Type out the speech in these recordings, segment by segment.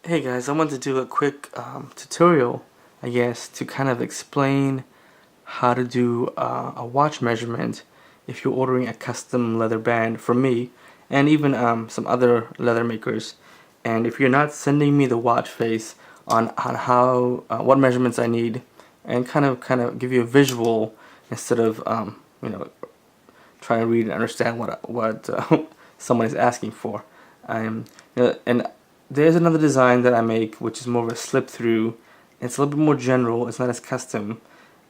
Hey guys, I want to do a quick tutorial, I guess, to kind of explain how to do a watch measurement if you're ordering a custom leather band from me and even some other leather makers. And if you're not sending me the watch face on how what measurements I need, and kind of give you a visual instead of trying to read and understand what someone is asking for. And there's another design that I make which is more of a slip through. It's a little bit more general, it's not as custom,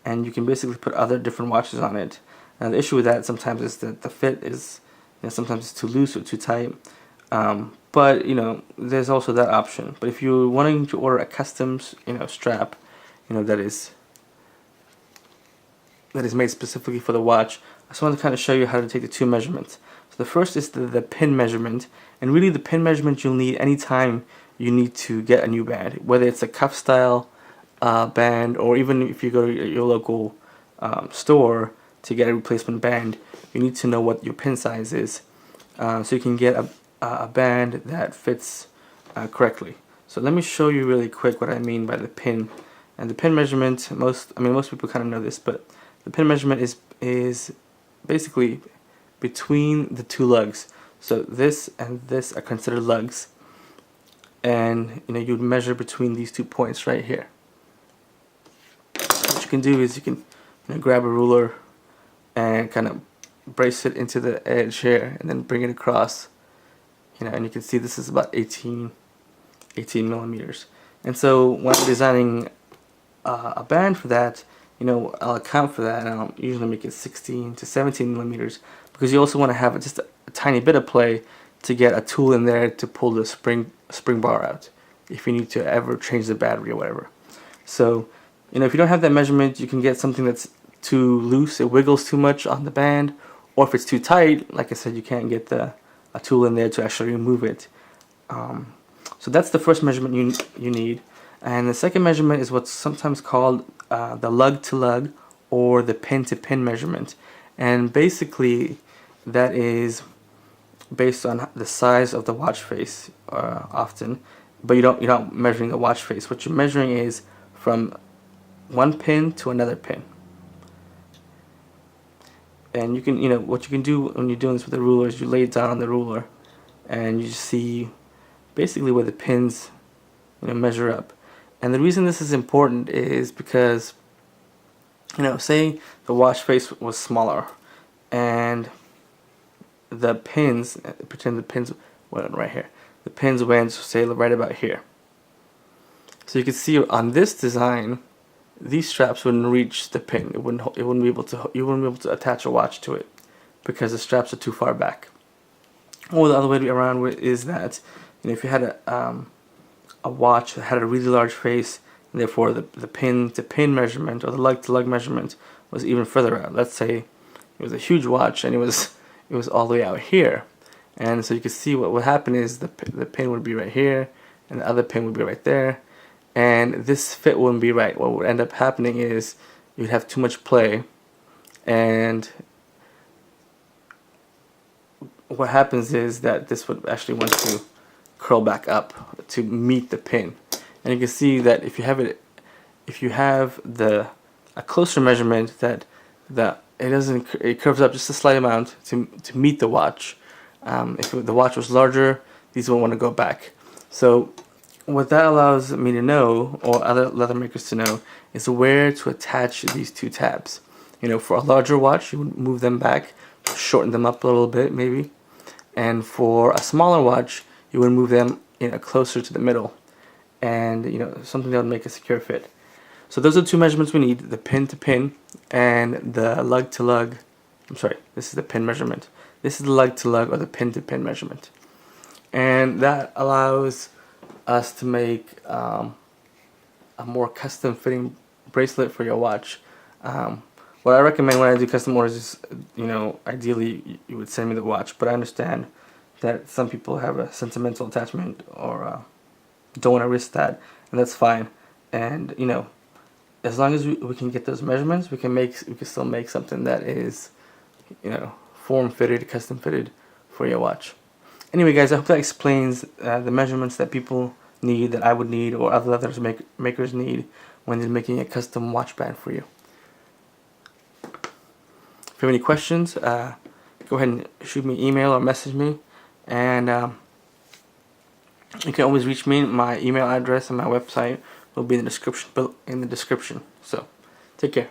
and you can basically put other different watches on it. Now the issue with that sometimes is that the fit is, sometimes it's too loose or too tight. But there's also that option. But if you're wanting to order a custom strap, that is made specifically for the watch, I just want to kind of show you how to take the two measurements. So the first is the pin measurement, and really the pin measurement you'll need anytime you need to get a new band, whether it's a cuff style band, or even if you go to your local store to get a replacement band, you need to know what your pin size is, so you can get a band that fits correctly. So let me show you really quick what I mean by the pin. And the pin measurement, most people kind of know this, but the pin measurement is basically between the two lugs. So this and this are considered lugs, and you'd measure between these 2 points right here. What you can do is you can grab a ruler and kind of brace it into the edge here, and then bring it across. And you can see this is about 18 millimeters. And so when I'm designing a band for that, I'll account for that, and I'll usually make it 16 to 17 millimeters, because you also want to have just a tiny bit of play to get a tool in there to pull the spring bar out if you need to ever change the battery or whatever. So if you don't have that measurement, you can get something that's too loose, it wiggles too much on the band, or if it's too tight, like I said, you can't get a tool in there to actually remove it. So that's the first measurement you need. And the second measurement is what's sometimes called the lug-to-lug or the pin-to-pin measurement. And basically that is based on the size of the watch face often, but you're not measuring the watch face. What you're measuring is from one pin to another pin. And you can, what you can do when you're doing this with the ruler is you lay it down on the ruler and you see basically where the pins measure up. And the reason this is important is because, say the watch face was smaller and the pins, pretend the pins went right here. The pins went, say, right about here. So you can see on this design, these straps wouldn't reach the pin. You wouldn't be able to attach a watch to it because the straps are too far back. Or the other way around is that, if you had a watch that had a really large face, and therefore the pin-to-pin measurement or the lug-to-lug measurement was even further out. Let's say it was a huge watch and it was all the way out here, and so you can see what would happen is the pin would be right here and the other pin would be right there, and this fit wouldn't be right. What would end up happening is you'd have too much play, and what happens is that this would actually want to curl back up to meet the pin. And you can see that if you have a closer measurement, that it curves up just a slight amount to meet the watch. If the watch was larger, these will want to go back. So what that allows me to know, or other leather makers to know, is where to attach these two tabs. For a larger watch, you would move them back, shorten them up a little bit maybe, and for a smaller watch, you would move them closer to the middle, and something that would make a secure fit. So those are the two measurements we need: the pin to pin and the lug to lug. I'm sorry, this is the pin measurement. This is the lug to lug or the pin to pin measurement, and that allows us to make a more custom fitting bracelet for your watch. What I recommend when I do custom orders is, ideally you would send me the watch, but I understand that some people have a sentimental attachment or don't want to risk that, and that's fine. And as long as we can get those measurements, we can still make something that is form fitted, custom fitted for your watch. Anyway guys, I hope that explains the measurements that people need that I would need or other leather makers need when they're making a custom watch band for you. If you have any questions, go ahead and shoot me an email or message me, and you can always reach me. My email address and my website will be in the description. So, take care.